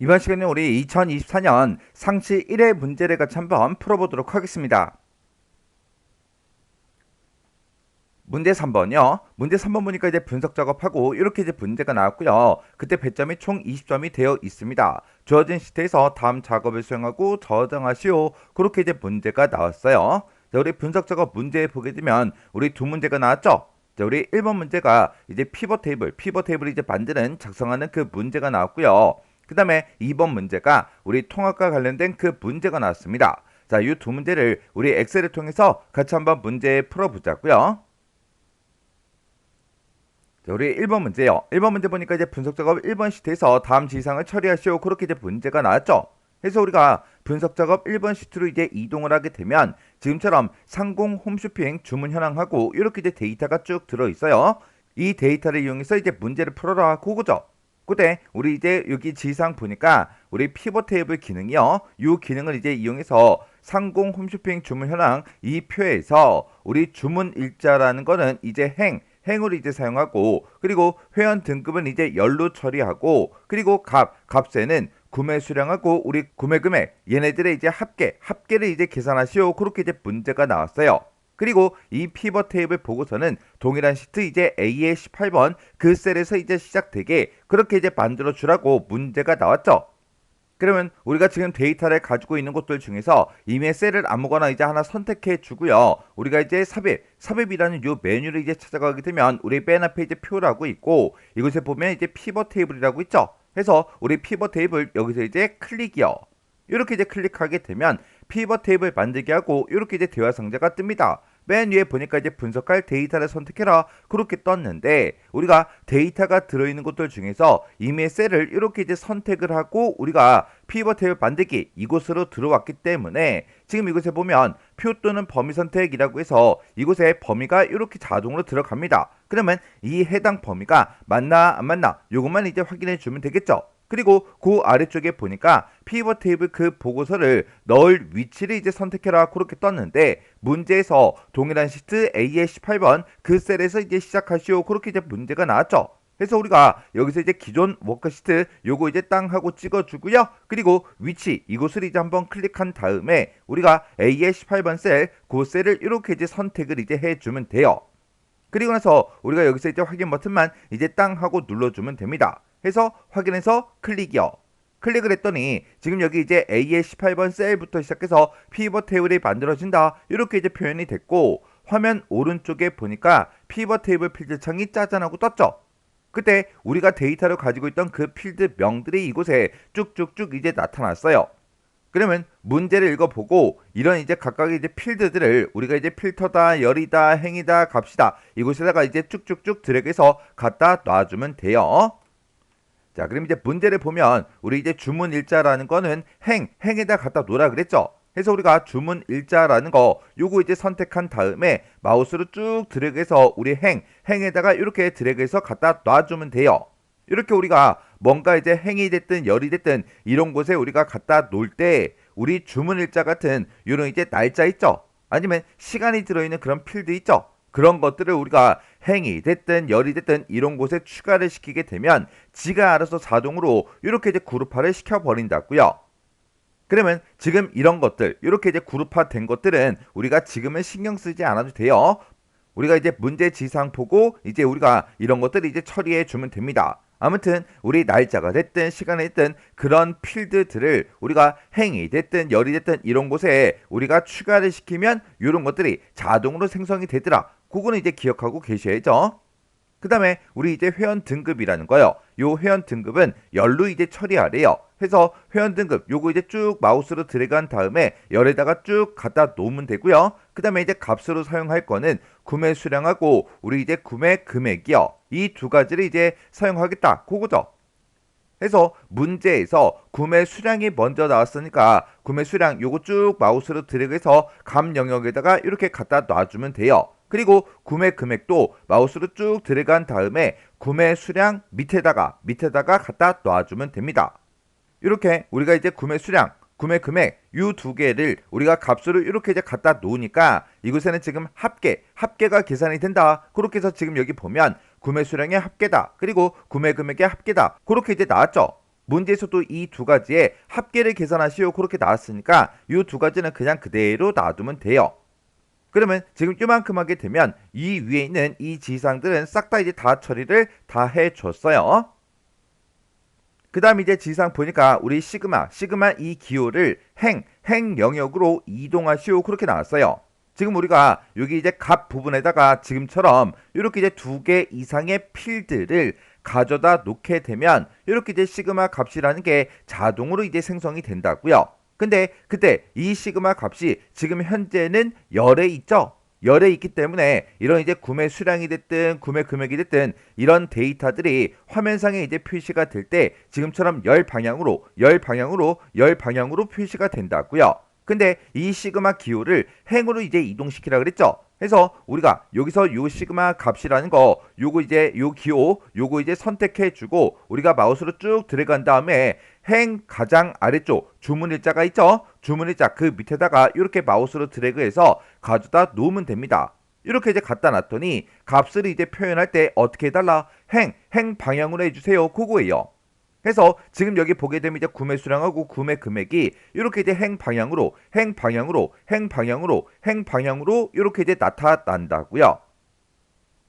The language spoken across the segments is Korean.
이번 시간에 우리 2024년 상시 1회 문제를 같이 한번 풀어보도록 하겠습니다. 문제 3번이요. 문제 3번 보니까 이제 분석 작업하고 이렇게 이제 문제가 나왔고요. 그때 배점이 총 20점이 되어 있습니다. 주어진 시트에서 다음 작업을 수행하고 저장하시오. 그렇게 이제 문제가 나왔어요. 자, 우리 분석 작업 문제 보게 되면 우리 두 문제가 나왔죠. 자, 우리 1번 문제가 이제 피벗 테이블을 이제 만드는 작성하는 그 문제가 나왔고요. 그 다음에 2번 문제가 우리 통합과 관련된 그 문제가 나왔습니다. 자, 이 두 문제를 우리 엑셀을 통해서 같이 한번 문제 풀어보자고요. 자, 우리 1번 문제요. 1번 문제 보니까 이제 분석 작업 1번 시트에서 다음 지시사항을 처리하시오. 그렇게 이제 문제가 나왔죠. 그래서 우리가 분석 작업 1번 시트로 이제 이동을 하게 되면 지금처럼 상공 홈쇼핑 주문 현황하고 이렇게 이제 데이터가 쭉 들어 있어요. 이 데이터를 이용해서 이제 문제를 풀어라 그거죠. 그때 우리 이제 여기 지시사항 보니까 우리 피벗 테이블 기능이요. 이 기능을 이제 이용해서 상공 홈쇼핑 주문 현황 이 표에서 우리 주문 일자라는 거는 이제 행으로 이제 사용하고, 그리고 회원 등급은 이제 열로 처리하고, 그리고 값에는 구매 수량하고 우리 구매 금액 얘네들의 이제 합계를 이제 계산하시오. 그렇게 이제 문제가 나왔어요. 그리고 이 피벗 테이블 보고서는 동일한 시트 이제 A의 18번 그 셀에서 이제 시작되게 그렇게 이제 만들어 주라고 문제가 나왔죠. 그러면 우리가 지금 데이터를 가지고 있는 곳들 중에서 이메일 셀을 아무거나 이제 하나 선택해 주고요. 우리가 이제 삽입이라는 요 메뉴를 이제 찾아가게 되면 우리 맨 앞에 이제 표라고 있고, 이곳에 보면 이제 피벗 테이블이라고 있죠. 그래서 우리 피벗 테이블 여기서 이제 클릭이요. 이렇게 이제 클릭하게 되면 피벗 테이블 만들기 하고 이렇게 이제 대화 상자가 뜹니다. 맨 위에 보니까 이제 분석할 데이터를 선택해라 그렇게 떴는데, 우리가 데이터가 들어있는 곳들 중에서 이메일 셀을 이렇게 이제 선택을 하고 우리가 피벗 테이블 만들기 이곳으로 들어왔기 때문에 지금 이곳에 보면 표 또는 범위 선택이라고 해서 이곳에 범위가 이렇게 자동으로 들어갑니다. 그러면 이 해당 범위가 맞나 안 맞나 요것만 이제 확인해 주면 되겠죠. 그리고 그 아래쪽에 보니까 피벗 테이블 그 보고서를 넣을 위치를 이제 선택해라 그렇게 떴는데, 문제에서 동일한 시트 A의 18번 그 셀에서 이제 시작하시오 그렇게 이제 문제가 나왔죠. 그래서 우리가 여기서 이제 기존 워크시트 요거 이제 땅 하고 찍어주고요. 그리고 위치 이곳을 이제 한번 클릭한 다음에 우리가 A의 18번 그 셀을 이렇게 이제 선택을 이제 해주면 돼요. 그리고 나서 우리가 여기서 이제 확인 버튼만 이제 땅 하고 눌러주면 됩니다. 해서 확인해서 클릭이요. 클릭을 했더니 지금 여기 이제 A의 18번 셀부터 시작해서 피벗 테이블이 만들어진다 이렇게 이제 표현이 됐고, 화면 오른쪽에 보니까 피벗 테이블 필드 창이 짜잔하고 떴죠. 그때 우리가 데이터를 가지고 있던 그 필드 명들이 이곳에 쭉쭉쭉 이제 나타났어요. 그러면 문제를 읽어보고 이런 이제 각각의 이제 필드들을 우리가 이제 필터다, 열이다, 행이다, 값이다 이곳에다가 이제 쭉쭉쭉 드래그해서 갖다 놔주면 돼요. 자, 그럼 이제 문제를 보면 우리 이제 주문 일자라는 거는 행에다 갖다 놓으라 그랬죠. 그래서 우리가 주문 일자라는 거 요거 이제 선택한 다음에 마우스로 쭉 드래그해서 우리 행에다가 이렇게 드래그해서 갖다 놔주면 돼요. 이렇게 우리가 뭔가 이제 행이 됐든 열이 됐든 이런 곳에 우리가 갖다 놓을 때 우리 주문 일자 같은 이런 이제 날짜 있죠. 아니면 시간이 들어있는 그런 필드 있죠. 그런 것들을 우리가 행이 됐든 열이 됐든 이런 곳에 추가를 시키게 되면 지가 알아서 자동으로 이렇게 이제 그룹화를 시켜버린다고요. 그러면 지금 이런 것들 이렇게 이제 그룹화 된 것들은 우리가 지금은 신경 쓰지 않아도 돼요. 우리가 이제 문제 지상 보고 이제 우리가 이런 것들을 이제 처리해 주면 됩니다. 아무튼 우리 날짜가 됐든 시간이 됐든 그런 필드들을 우리가 행이 됐든 열이 됐든 이런 곳에 우리가 추가를 시키면 이런 것들이 자동으로 생성이 되더라. 그거는 이제 기억하고 계셔야죠. 그 다음에 우리 이제 회원 등급이라는 거요. 요 회원 등급은 열로 이제 처리하래요. 해서 회원 등급 요거 이제 쭉 마우스로 드래그한 다음에 열에다가 쭉 갖다 놓으면 되고요. 그 다음에 이제 값으로 사용할 거는 구매 수량하고 우리 이제 구매 금액이요. 이 두 가지를 이제 사용하겠다. 그거죠. 해서 문제에서 구매 수량이 먼저 나왔으니까 구매 수량 요거 쭉 마우스로 드래그해서 값 영역에다가 이렇게 갖다 놔주면 돼요. 그리고 구매 금액도 마우스로 쭉 드래그한 다음에 구매 수량 밑에다가 갖다 놔주면 됩니다. 이렇게 우리가 이제 구매 수량, 구매 금액 이 두 개를 우리가 값으로 이렇게 이제 갖다 놓으니까 이곳에는 지금 합계가 계산이 된다. 그렇게 해서 지금 여기 보면 구매 수량의 합계다. 그리고 구매 금액의 합계다. 그렇게 이제 나왔죠. 문제에서도 이 두 가지의 합계를 계산하시오 그렇게 나왔으니까 이 두 가지는 그냥 그대로 놔두면 돼요. 그러면 지금 요만큼 하게 되면 이 위에 있는 이 지상들은 싹 다 이제 다 처리를 다 해줬어요. 그 다음 이제 지상 보니까 우리 시그마 이 기호를 행 영역으로 이동하시오 그렇게 나왔어요. 지금 우리가 여기 이제 값 부분에다가 지금처럼 이렇게 이제 두 개 이상의 필드를 가져다 놓게 되면 이렇게 이제 시그마 값이라는 게 자동으로 이제 생성이 된다고요. 근데 그때 이 시그마 값이 지금 현재는 열에 있죠. 열에 있기 때문에 이런 이제 구매 수량이 됐든 구매 금액이 됐든 이런 데이터들이 화면상에 이제 표시가 될 때 지금처럼 열 방향으로 표시가 된다고요. 근데 이 시그마 기호를 행으로 이제 이동시키라 그랬죠. 그래서 우리가 여기서 요 시그마 값이라는 거 요거 이제 요 기호 요거 이제 선택해 주고 우리가 마우스로 쭉 들어간 다음에 행 가장 아래쪽 주문일자가 있죠. 주문일자 그 밑에다가 이렇게 마우스로 드래그해서 가져다 놓으면 됩니다. 이렇게 이제 갖다 놨더니 값을 이제 표현할 때 어떻게 해달라? 행 방향으로 해주세요. 그거예요. 그래서 지금 여기 보게 되면 이제 구매 수량하고 구매 금액이 이렇게 이제 행 방향으로 이렇게 이제 나타난다고요.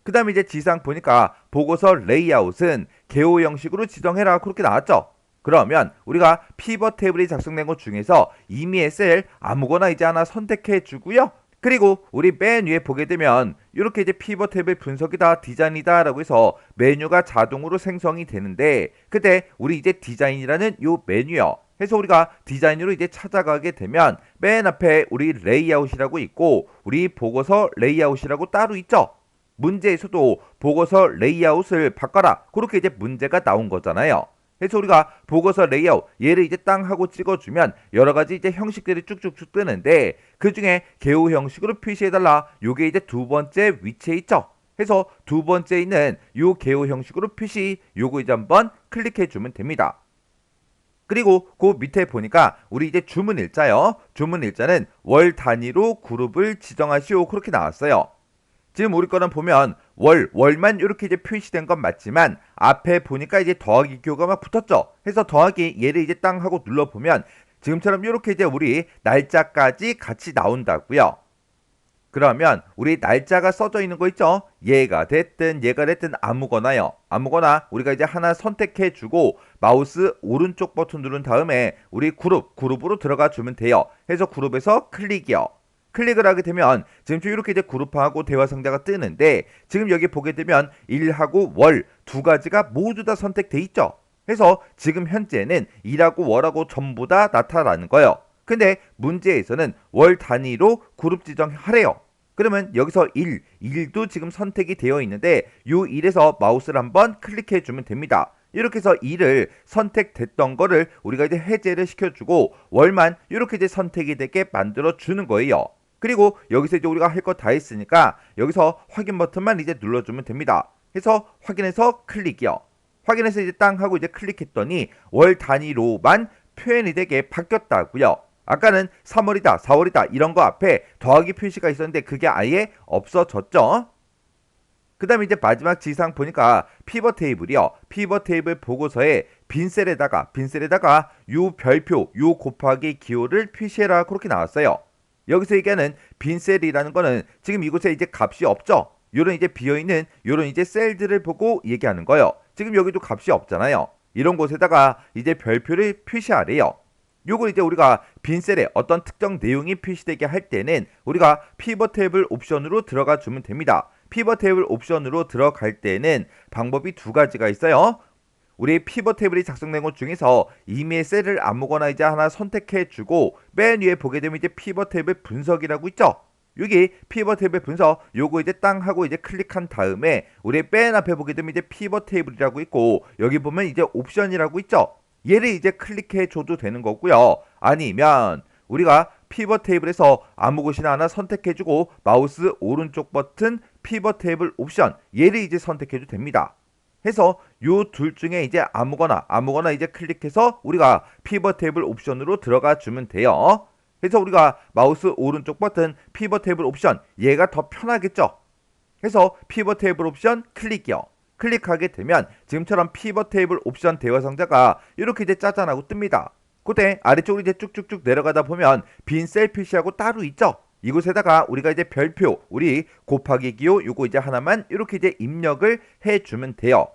그 다음에 이제 지상 보니까 보고서 레이아웃은 개호 형식으로 지정해라 그렇게 나왔죠. 그러면 우리가 피벗 테이블이 작성된 것 중에서 임의의 셀 아무거나 이제 하나 선택해 주고요. 그리고 우리 맨 위에 보게 되면 이렇게 이제 피벗 테이블 분석이다 디자인이다 라고 해서 메뉴가 자동으로 생성이 되는데 그때 우리 이제 디자인이라는 요 메뉴요. 해서 우리가 디자인으로 이제 찾아가게 되면 맨 앞에 우리 레이아웃이라고 있고 우리 보고서 레이아웃이라고 따로 있죠. 문제에서도 보고서 레이아웃을 바꿔라 그렇게 이제 문제가 나온 거잖아요. 그래서 우리가 보고서 레이아웃 얘를 이제 땅 하고 찍어주면 여러가지 이제 형식들이 쭉쭉쭉 뜨는데 그 중에 개호 형식으로 표시해달라 요게 이제 두 번째 위치에 있죠. 그래서 두 번째 있는 요 개호 형식으로 표시 요거 이제 한번 클릭해주면 됩니다. 그리고 그 밑에 보니까 우리 이제 주문일자요. 주문일자는 월 단위로 그룹을 지정하시오 그렇게 나왔어요. 지금 우리 거는 보면 월만 이렇게 이제 표시된 건 맞지만 앞에 보니까 이제 더하기 기호가 막 붙었죠. 그래서 더하기 얘를 이제 땅 하고 눌러보면 지금처럼 이렇게 이제 우리 날짜까지 같이 나온다고요. 그러면 우리 날짜가 써져 있는 거 있죠? 얘가 됐든 아무거나요. 아무거나 우리가 이제 하나 선택해 주고 마우스 오른쪽 버튼 누른 다음에 우리 그룹으로 들어가 주면 돼요. 해서 그룹에서 클릭이요. 클릭을 하게 되면 지금 이렇게 이제 그룹하고 대화 상자가 뜨는데 지금 여기 보게 되면 일하고 월 두 가지가 모두 다 선택돼 있죠. 그래서 지금 현재는 일하고 월하고 전부 다 나타나는 거예요. 근데 문제에서는 월 단위로 그룹 지정하래요. 그러면 여기서 일도 지금 선택이 되어 있는데 요 일에서 마우스를 한번 클릭해 주면 됩니다. 이렇게 해서 일을 선택됐던 거를 우리가 이제 해제를 시켜주고 월만 이렇게 이제 선택이 되게 만들어 주는 거예요. 그리고 여기서 이제 우리가 할 거 다 했으니까 여기서 확인 버튼만 이제 눌러주면 됩니다. 그래서 확인해서 클릭이요. 확인해서 이제 땅 하고 이제 클릭했더니 월 단위로만 표현이 되게 바뀌었다고요. 아까는 3월이다, 4월이다 이런 거 앞에 더하기 표시가 있었는데 그게 아예 없어졌죠. 그 다음에 이제 마지막 지상 보니까 피벗 테이블이요. 피벗 테이블 보고서에 빈셀에다가 요 별표 요 곱하기 기호를 표시해라 그렇게 나왔어요. 여기서 얘기하는 빈셀이라는 거는 지금 이곳에 이제 값이 없죠. 요런 이제 비어있는 요런 이제 셀들을 보고 얘기하는 거예요. 지금 여기도 값이 없잖아요. 이런 곳에다가 이제 별표를 표시하래요. 요걸 이제 우리가 빈셀에 어떤 특정 내용이 표시되게 할 때는 우리가 피벗 테이블 옵션으로 들어가 주면 됩니다. 피벗 테이블 옵션으로 들어갈 때는 방법이 두 가지가 있어요. 우리 피벗 테이블이 작성된 것 중에서 임의의 셀을 아무거나 이제 하나 선택해 주고 맨 위에 보게 되면 이제 피벗 테이블 분석이라고 있죠. 여기 피벗 테이블 분석 요거 이제 땅 하고 이제 클릭한 다음에 우리 맨 앞에 보게 되면 이제 피벗 테이블이라고 있고 여기 보면 이제 옵션이라고 있죠. 얘를 이제 클릭해 줘도 되는 거고요. 아니면 우리가 피벗 테이블에서 아무 곳이나 하나 선택해 주고 마우스 오른쪽 버튼 피벗 테이블 옵션 얘를 이제 선택해도 됩니다. 해서 요 둘 중에 이제 아무거나 이제 클릭해서 우리가 피벗 테이블 옵션으로 들어가 주면 돼요. 그래서 우리가 마우스 오른쪽 버튼 피벗 테이블 옵션 얘가 더 편하겠죠. 그래서 피벗 테이블 옵션 클릭이요. 클릭하게 되면 지금처럼 피벗 테이블 옵션 대화 상자가 이렇게 이제 짜잔하고 뜹니다. 그때 아래쪽으로 이제 쭉쭉쭉 내려가다 보면 빈 셀 표시하고 따로 있죠. 이곳에다가 우리가 이제 별표, 우리 곱하기 기호 요거 이제 하나만 이렇게 이제 입력을 해주면 돼요.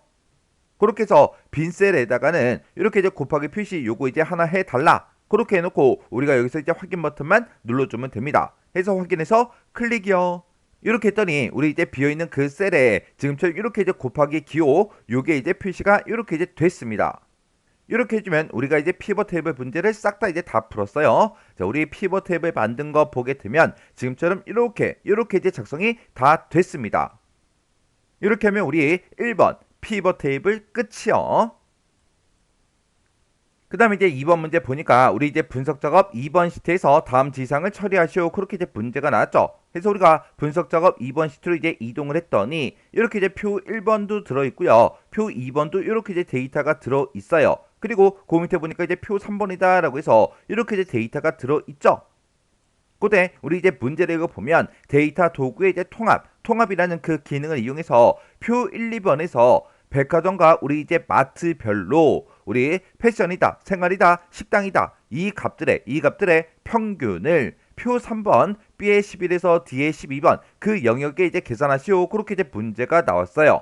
그렇게 해서 빈 셀에다가는 이렇게 이제 곱하기 표시 요거 이제 하나 해달라. 그렇게 해놓고 우리가 여기서 이제 확인 버튼만 눌러주면 됩니다. 해서 확인해서 클릭이요. 이렇게 했더니 우리 이제 비어있는 그 셀에 지금처럼 이렇게 이제 곱하기 기호 요게 이제 표시가 이렇게 이제 됐습니다. 이렇게 해주면 우리가 이제 피벗 테이블 문제를 싹 다 이제 다 풀었어요. 자, 우리 피벗 테이블 만든 거 보게 되면 지금처럼 이렇게 이제 작성이 다 됐습니다. 이렇게 하면 우리 1번 피벗 테이블 끝이요. 그 다음에 이제 2번 문제 보니까 우리 이제 분석 작업 2번 시트에서 다음 지상을 처리하시오. 그렇게 이제 문제가 나왔죠. 그래서 우리가 분석 작업 2번 시트로 이제 이동을 했더니 이렇게 이제 표 1번도 들어있고요. 표 2번도 이렇게 이제 데이터가 들어있어요. 그리고 그 밑에 보니까 이제 표 3번이다 라고 해서 이렇게 이제 데이터가 들어있죠. 그때 우리 이제 문제를 읽어보면 데이터 도구의 이제 통합이라는 그 기능을 이용해서 표 1, 2번에서 백화점과 우리 이제 마트별로 우리 패션이다, 생활이다, 식당이다 이 값들의 평균을 표 3번 B의 11에서 D의 12번 그 영역에 이제 계산하시오. 그렇게 이제 문제가 나왔어요.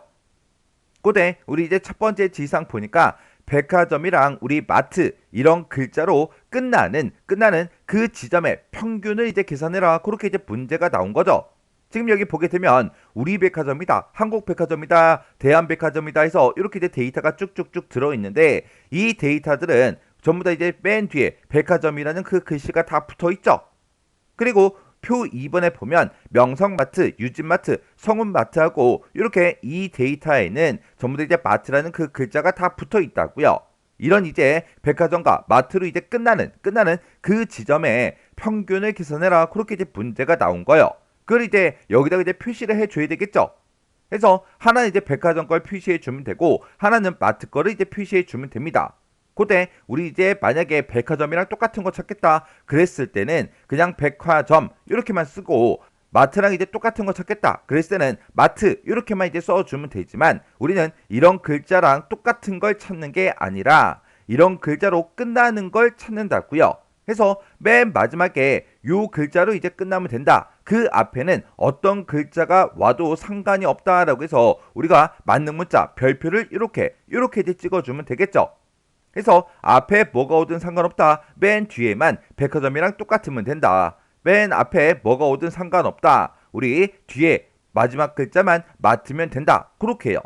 그때 우리 이제 첫 번째 지상 보니까 백화점이랑 우리 마트 이런 글자로 끝나는 그 지점의 평균을 이제 계산해라. 그렇게 이제 문제가 나온 거죠. 지금 여기 보게 되면 우리 백화점이다, 한국 백화점이다, 대한 백화점이다 해서 이렇게 이제 데이터가 쭉쭉쭉 들어있는데 이 데이터들은 전부 다 이제 맨 뒤에 백화점이라는 그 글씨가 다 붙어있죠. 그리고 표 2번에 보면 명성마트, 유진마트, 성운마트하고 이렇게 이 데이터에는 전부 다 이제 마트라는 그 글자가 다 붙어 있다고요. 이런 이제 백화점과 마트로 이제 끝나는 그 지점에 평균을 계산해라. 그렇게 이제 문제가 나온 거예요. 그걸 이제 여기다가 이제 표시를 해줘야 되겠죠. 그래서 하나는 이제 백화점 걸 표시해 주면 되고 하나는 마트 거를 이제 표시해 주면 됩니다. 그때 우리 이제 만약에 백화점이랑 똑같은 거 찾겠다 그랬을 때는 그냥 백화점 이렇게만 쓰고 마트랑 이제 똑같은 거 찾겠다 그랬을 때는 마트 이렇게만 이제 써주면 되지만 우리는 이런 글자랑 똑같은 걸 찾는 게 아니라 이런 글자로 끝나는 걸 찾는다고요. 해서 맨 마지막에 요 글자로 이제 끝나면 된다. 그 앞에는 어떤 글자가 와도 상관이 없다라고 해서 우리가 맞는 문자 별표를 이렇게 이제 찍어주면 되겠죠. 그래서 앞에 뭐가 오든 상관없다. 맨 뒤에만 백화점이랑 똑같으면 된다. 맨 앞에 뭐가 오든 상관없다. 우리 뒤에 마지막 글자만 맞으면 된다. 그렇게 해요.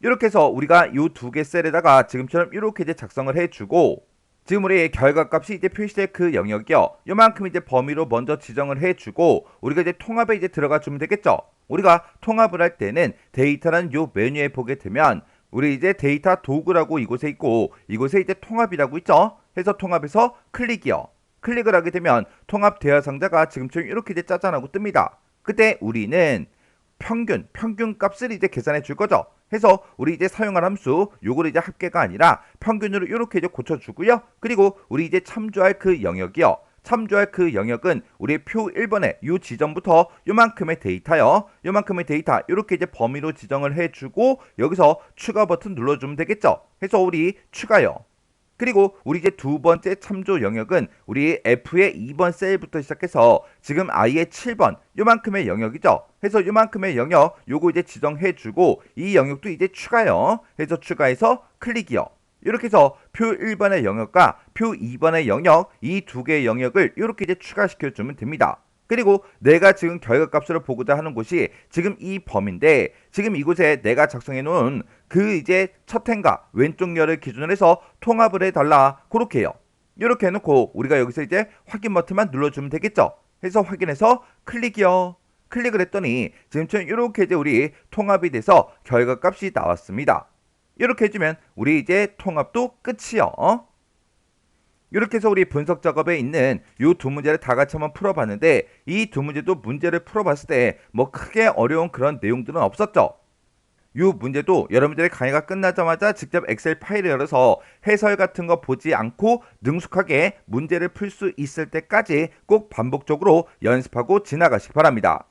이렇게 해서 우리가 이 두 개 셀에다가 지금처럼 이렇게 이제 작성을 해주고 지금 우리 결과값이 이제 표시될 그 영역이요. 요만큼 이제 범위로 먼저 지정을 해주고 우리가 이제 통합에 이제 들어가 주면 되겠죠. 우리가 통합을 할 때는 데이터라는 요 메뉴에 보게 되면 우리 이제 데이터 도구라고 이곳에 있고 이곳에 이제 통합이라고 있죠. 해서 통합에서 클릭이요. 클릭을 하게 되면 통합 대화 상자가 지금처럼 이렇게 이제 짜잔하고 뜹니다. 그때 우리는 평균 값을 이제 계산해 줄 거죠. 해서 우리 이제 사용할 함수 요거를 이제 합계가 아니라 평균으로 이렇게 이제 고쳐주고요. 그리고 우리 이제 참조할 그 영역이요. 참조할 그 영역은 우리 표 1번에 이 지점부터 요만큼의 데이터요. 요만큼의 데이터 이렇게 이제 범위로 지정을 해주고 여기서 추가 버튼 눌러주면 되겠죠. 해서 우리 추가요. 그리고 우리 이제 두 번째 참조 영역은 우리 F의 2번 셀부터 시작해서 지금 I의 7번 요만큼의 영역이죠. 해서 요만큼의 영역 요거 이제 지정해주고 이 영역도 이제 추가요. 해서 추가해서 클릭이요. 이렇게 해서 표 1번의 영역과 표 2번의 영역 이 두 개의 영역을 이렇게 이제 추가시켜주면 됩니다. 그리고 내가 지금 결과값으로 보고자 하는 곳이 지금 이 범위인데 지금 이곳에 내가 작성해 놓은 그 이제 첫 행과 왼쪽 열을 기준으로 해서 통합을 해달라. 그렇게 해요. 이렇게 해놓고 우리가 여기서 이제 확인 버튼만 눌러주면 되겠죠. 해서 확인해서 클릭이요. 클릭을 했더니 지금처럼 이렇게 이제 우리 통합이 돼서 결과값이 나왔습니다. 이렇게 해주면 우리 이제 통합도 끝이요. 이렇게 해서 우리 분석 작업에 있는 이 두 문제를 다 같이 한번 풀어봤는데 이 두 문제도 문제를 풀어봤을 때 뭐 크게 어려운 그런 내용들은 없었죠. 이 문제도 여러분들의 강의가 끝나자마자 직접 엑셀 파일을 열어서 해설 같은 거 보지 않고 능숙하게 문제를 풀 수 있을 때까지 꼭 반복적으로 연습하고 지나가시기 바랍니다.